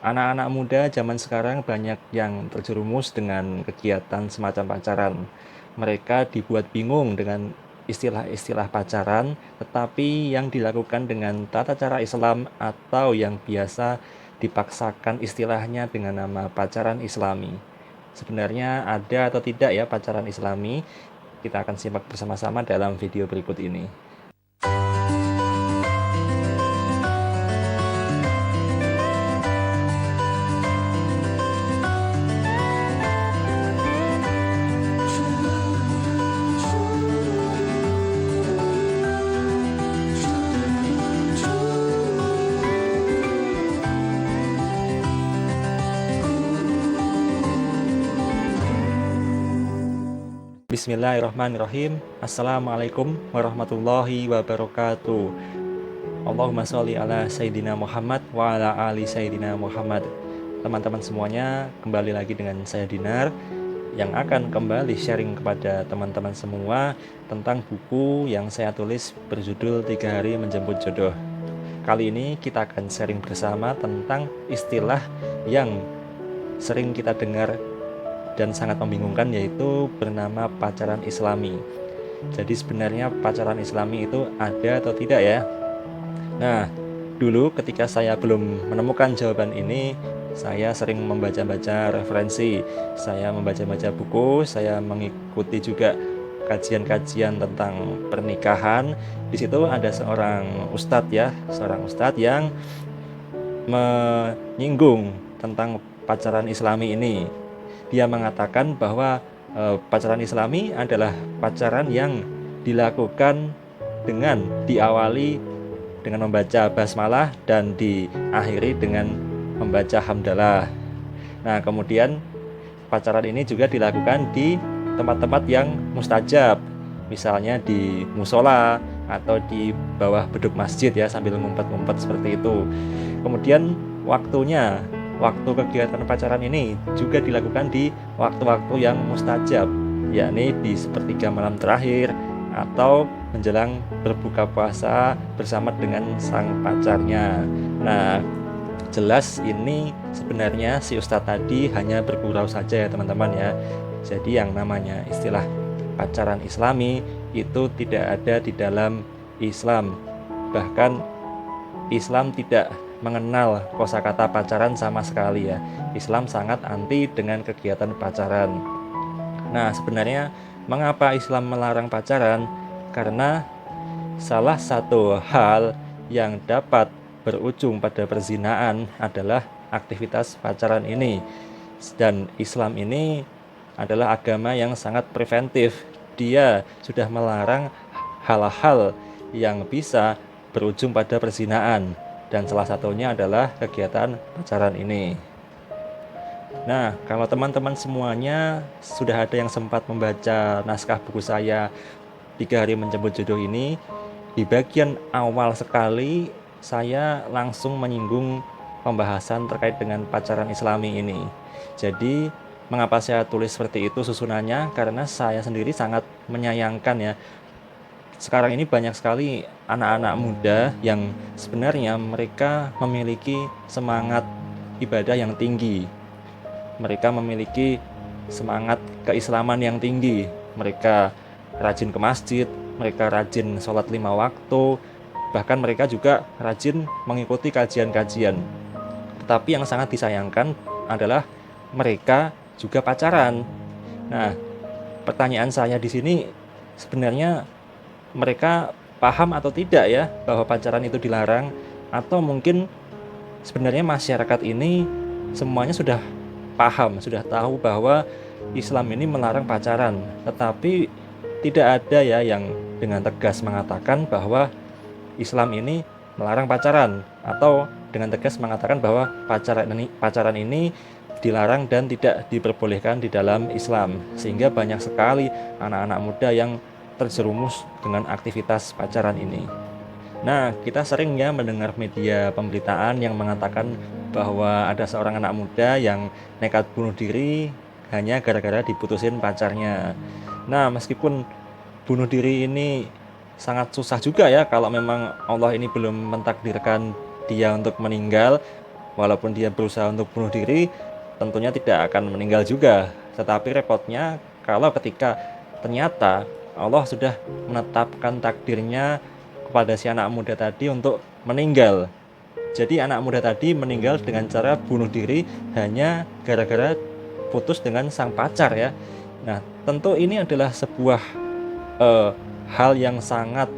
Anak-anak muda zaman sekarang banyak yang terjerumus dengan kegiatan semacam pacaran. Mereka dibuat bingung dengan istilah-istilah pacaran, tetapi yang dilakukan dengan tata cara Islam atau yang biasa dipaksakan istilahnya dengan nama pacaran Islami. Sebenarnya ada atau tidak ya pacaran Islami? Kita akan simak bersama-sama dalam video berikut ini. Bismillahirrahmanirrahim. Assalamualaikum warahmatullahi wabarakatuh. Allahumma sholli ala Sayyidina Muhammad wa ala ali Sayyidina Muhammad. Teman-teman semuanya, kembali lagi dengan saya Dinar yang akan kembali sharing kepada teman-teman semua tentang buku yang saya tulis berjudul 3 Hari Menjemput Jodoh. Kali ini kita akan sharing bersama tentang istilah yang sering kita dengar dan sangat membingungkan, yaitu bernama pacaran Islami. Jadi sebenarnya pacaran Islami itu ada atau tidak ya? Nah, dulu ketika saya belum menemukan jawaban ini, saya sering membaca-baca referensi, saya membaca-baca buku, saya mengikuti juga kajian-kajian tentang pernikahan. Di situ ada seorang ustadz yang menyinggung tentang pacaran Islami ini. Dia mengatakan bahwa pacaran Islami adalah pacaran yang dilakukan dengan diawali dengan membaca basmalah dan diakhiri dengan membaca hamdalah. Nah, kemudian pacaran ini juga dilakukan di tempat-tempat yang mustajab, misalnya di musola atau di bawah beduk masjid ya, sambil ngumpet-ngumpet seperti itu. Kemudian waktu kegiatan pacaran ini juga dilakukan di waktu-waktu yang mustajab, yakni di sepertiga malam terakhir atau menjelang berbuka puasa bersama dengan sang pacarnya. Nah, jelas ini sebenarnya si ustadz tadi hanya bergurau saja ya teman-teman ya. Jadi yang namanya istilah pacaran Islami itu tidak ada di dalam Islam. Bahkan Islam tidak mengenal kosakata pacaran sama sekali ya. Islam sangat anti dengan kegiatan pacaran. Nah, sebenarnya mengapa Islam melarang pacaran? Karena salah satu hal yang dapat berujung pada perzinaan adalah aktivitas pacaran ini. Dan Islam ini adalah agama yang sangat preventif. Dia sudah melarang hal-hal yang bisa berujung pada perzinaan, dan salah satunya adalah kegiatan pacaran ini. Nah, kalau teman-teman semuanya sudah ada yang sempat membaca naskah buku saya 3 Hari Menjemput Jodoh ini, di bagian awal sekali saya langsung menyinggung pembahasan terkait dengan pacaran Islami ini. Jadi mengapa saya tulis seperti itu susunannya? Karena saya sendiri sangat menyayangkan ya, sekarang ini banyak sekali anak-anak muda yang sebenarnya mereka memiliki semangat ibadah yang tinggi. Mereka memiliki semangat keislaman yang tinggi. Mereka rajin ke masjid, mereka rajin sholat 5 waktu, bahkan mereka juga rajin mengikuti kajian-kajian. Tetapi yang sangat disayangkan adalah mereka juga pacaran. Nah, pertanyaan saya di sini sebenarnya mereka paham atau tidak ya bahwa pacaran itu dilarang, atau mungkin sebenarnya masyarakat ini semuanya sudah paham, sudah tahu bahwa Islam ini melarang pacaran, tetapi tidak ada ya yang dengan tegas mengatakan bahwa Islam ini melarang pacaran, atau dengan tegas mengatakan bahwa pacaran ini dilarang dan tidak diperbolehkan di dalam Islam, sehingga banyak sekali anak-anak muda yang terjerumus dengan aktivitas pacaran ini. Nah, kita sering ya mendengar media pemberitaan yang mengatakan bahwa ada seorang anak muda yang nekat bunuh diri hanya gara-gara diputusin pacarnya. Nah, meskipun bunuh diri ini sangat susah juga ya kalau memang Allah ini belum mentakdirkan dia untuk meninggal, walaupun dia berusaha untuk bunuh diri, tentunya tidak akan meninggal juga. Tetapi repotnya kalau ketika ternyata Allah sudah menetapkan takdirnya kepada si anak muda tadi untuk meninggal. Jadi anak muda tadi meninggal dengan cara bunuh diri hanya gara-gara putus dengan sang pacar ya. Nah, tentu ini adalah sebuah hal yang sangat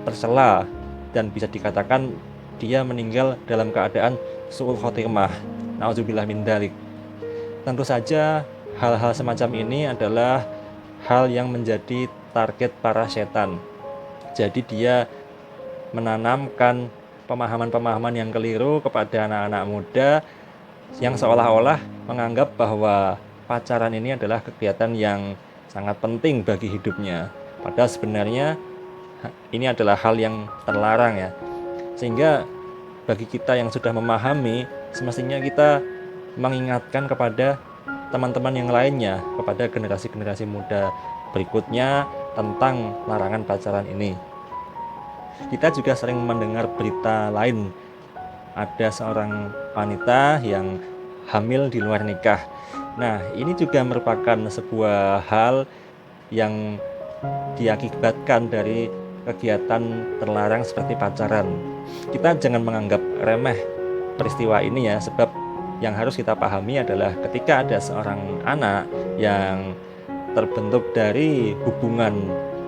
tercela dan bisa dikatakan dia meninggal dalam keadaan su'ul khotimah. Nauzubillah min dzalik. Tentu saja hal-hal semacam ini adalah hal yang menjadi target para setan. Jadi dia menanamkan pemahaman-pemahaman yang keliru kepada anak-anak muda yang seolah-olah menganggap bahwa pacaran ini adalah kegiatan yang sangat penting bagi hidupnya. Padahal sebenarnya ini adalah hal yang terlarang ya. Sehingga bagi kita yang sudah memahami, semestinya kita mengingatkan kepada teman-teman yang lainnya, kepada generasi-generasi muda berikutnya tentang larangan pacaran ini. Kita juga sering mendengar berita lain, ada seorang wanita yang hamil di luar nikah. Nah, ini juga merupakan sebuah hal yang diakibatkan dari kegiatan terlarang seperti pacaran. Kita jangan menganggap remeh peristiwa ini ya, sebab yang harus kita pahami adalah ketika ada seorang anak yang terbentuk dari hubungan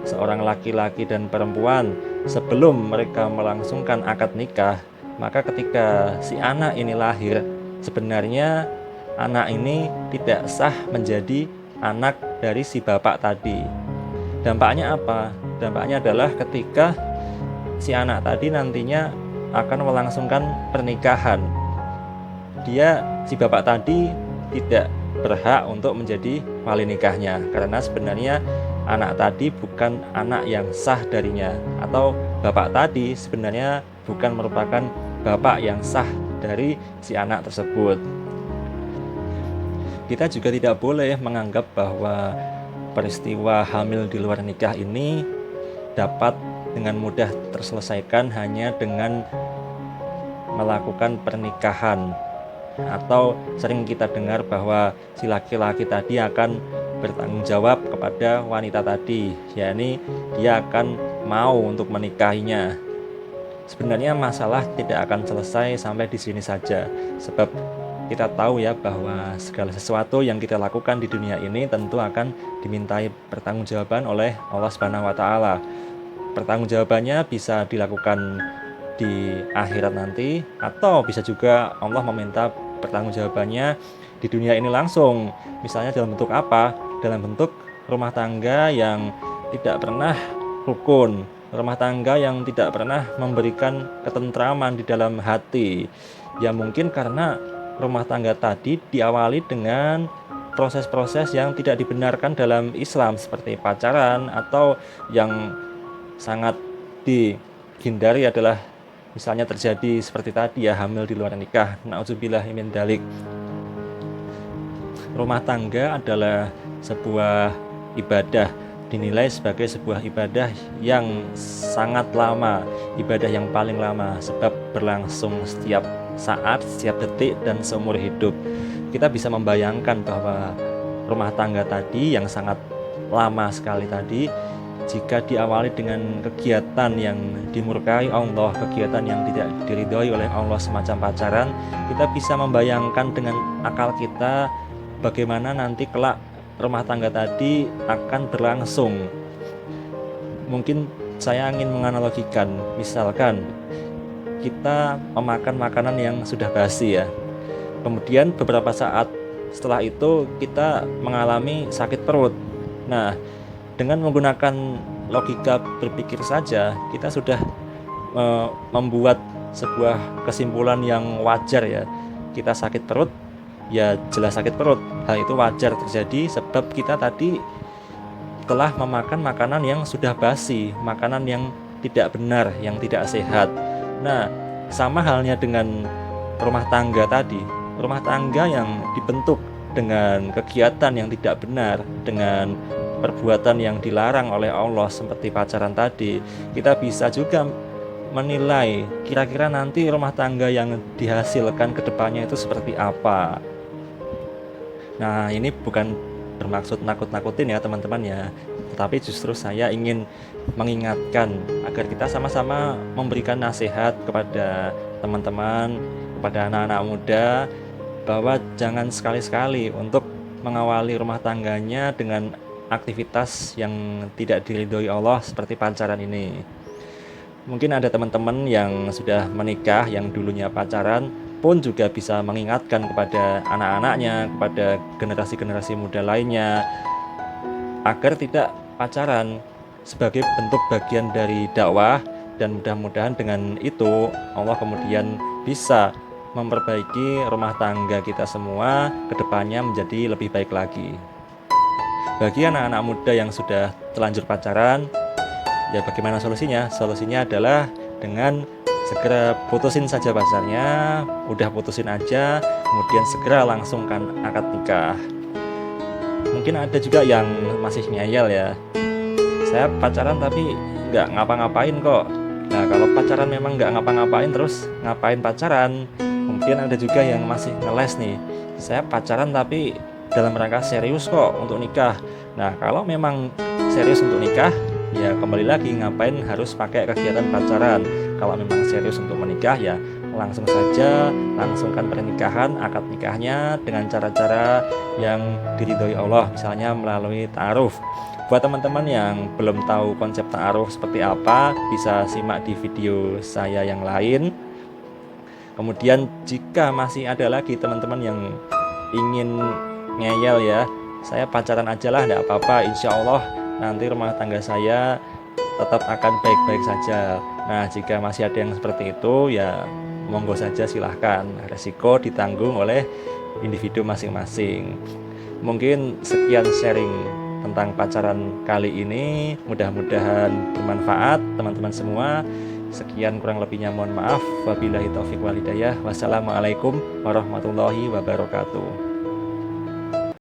seorang laki-laki dan perempuan sebelum mereka melangsungkan akad nikah, maka ketika si anak ini lahir, sebenarnya anak ini tidak sah menjadi anak dari si bapak tadi. Dampaknya apa? Dampaknya adalah ketika si anak tadi nantinya akan melangsungkan pernikahan, si bapak tadi tidak berhak untuk menjadi wali nikahnya, karena sebenarnya anak tadi bukan anak yang sah darinya, atau bapak tadi sebenarnya bukan merupakan bapak yang sah dari si anak tersebut. Kita juga tidak boleh menganggap bahwa peristiwa hamil di luar nikah ini dapat dengan mudah terselesaikan hanya dengan melakukan pernikahan. Atau sering kita dengar bahwa si laki-laki tadi akan bertanggung jawab kepada wanita tadi, yakni dia akan mau untuk menikahinya. Sebenarnya masalah tidak akan selesai sampai di sini saja, sebab kita tahu ya bahwa segala sesuatu yang kita lakukan di dunia ini tentu akan dimintai pertanggungjawaban oleh Allah Subhanahu wa taala. Pertanggungjawabannya bisa dilakukan di akhirat nanti, atau bisa juga Allah meminta pertanggungjawabannya di dunia ini langsung. Misalnya dalam bentuk apa? Dalam bentuk rumah tangga yang tidak pernah rukun, rumah tangga yang tidak pernah memberikan ketentraman di dalam hati. Ya mungkin karena rumah tangga tadi diawali dengan proses-proses yang tidak dibenarkan dalam Islam, seperti pacaran, atau yang sangat dihindari adalah misalnya terjadi seperti tadi ya, hamil di luar nikah. Nauzubillah min dzalik. Rumah tangga adalah sebuah ibadah, dinilai sebagai sebuah ibadah yang sangat lama, ibadah yang paling lama, sebab berlangsung setiap saat, setiap detik, dan seumur hidup. Kita bisa membayangkan bahwa rumah tangga tadi yang sangat lama sekali tadi, jika diawali dengan kegiatan yang dimurkai Allah, kegiatan yang tidak diridhoi oleh Allah semacam pacaran, kita bisa membayangkan dengan akal kita bagaimana nanti kelak rumah tangga tadi akan berlangsung. Mungkin saya ingin menganalogikan, misalkan kita memakan makanan yang sudah basi ya, kemudian beberapa saat setelah itu kita mengalami sakit perut. Nah, dengan menggunakan logika berpikir saja, kita sudah membuat sebuah kesimpulan yang wajar ya. Kita sakit perut, ya jelas sakit perut. Hal itu wajar terjadi sebab kita tadi telah memakan makanan yang sudah basi, makanan yang tidak benar, yang tidak sehat. Nah, sama halnya dengan rumah tangga tadi. Rumah tangga yang dibentuk dengan kegiatan yang tidak benar, dengan perbuatan yang dilarang oleh Allah seperti pacaran tadi, kita bisa juga menilai kira-kira nanti rumah tangga yang dihasilkan ke depannya itu seperti apa. Nah, ini bukan bermaksud nakut-nakutin ya teman-teman ya, tetapi justru saya ingin mengingatkan agar kita sama-sama memberikan nasihat kepada teman-teman, kepada anak-anak muda, bahwa jangan sekali-sekali untuk mengawali rumah tangganya dengan aktivitas yang tidak diridhoi Allah seperti pacaran ini. Mungkin ada teman-teman yang sudah menikah, yang dulunya pacaran pun juga bisa mengingatkan kepada anak-anaknya, kepada generasi-generasi muda lainnya, agar tidak pacaran sebagai bentuk bagian dari dakwah, dan mudah-mudahan dengan itu Allah kemudian bisa memperbaiki rumah tangga kita semua ke depannya menjadi lebih baik lagi. Bagi anak-anak muda yang sudah terlanjur pacaran, ya bagaimana solusinya? Solusinya adalah dengan segera putusin saja pacarnya, udah putusin aja, kemudian segera langsungkan akad nikah. Mungkin ada juga yang masih ngeyel ya, saya pacaran tapi nggak ngapa-ngapain kok. Nah, kalau pacaran memang nggak ngapa-ngapain, terus ngapain pacaran? Kemudian ada juga yang masih ngeles nih, saya pacaran tapi dalam rangka serius kok untuk nikah. Nah, kalau memang serius untuk nikah, ya kembali lagi, ngapain harus pakai kegiatan pacaran? Kalau memang serius untuk menikah, ya langsung saja langsungkan pernikahan, akad nikahnya dengan cara-cara yang diridhoi Allah, misalnya melalui ta'aruf. Buat teman-teman yang belum tahu konsep ta'aruf seperti apa, bisa simak di video saya yang lain. Kemudian jika masih ada lagi teman-teman yang ingin ngeyel ya, saya pacaran aja lah, enggak apa-apa, insya Allah nanti rumah tangga saya tetap akan baik-baik saja. Nah, jika masih ada yang seperti itu, ya monggo saja, silahkan, resiko ditanggung oleh individu masing-masing. Mungkin sekian sharing tentang pacaran kali ini, mudah-mudahan bermanfaat teman-teman semua. Sekian, kurang lebihnya mohon maaf. Wabillahi taufik wal hidayah. Wassalamualaikum warahmatullahi wabarakatuh.